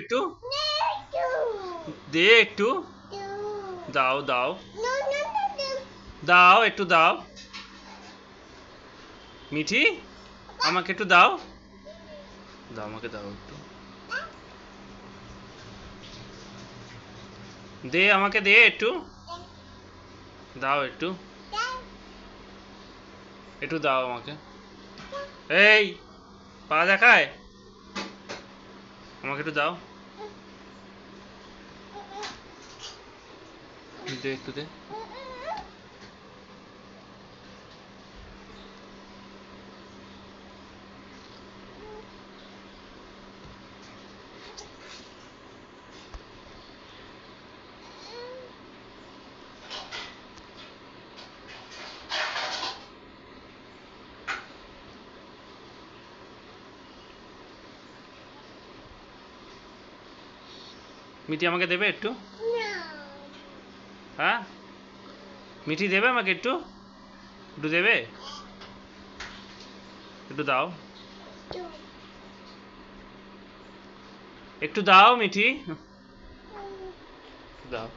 একটু দে, একটু দাও দাও দাও, একটু দাও মিঠি, আমাকে একটু দাও দাও, আমাকে দাও একটু দে, আমাকে দে একটু দাও, একটু একটু দাও আমাকে। এই পা দেখায়, আমাকে একটু দাও, দে একটু দে। মিঠি আমাকে দেবে একটু? হ্যাঁ মিঠি দেবে আমাকে একটু, একটু দেবে, একটু দাও, একটু দাও মিঠি, দাও।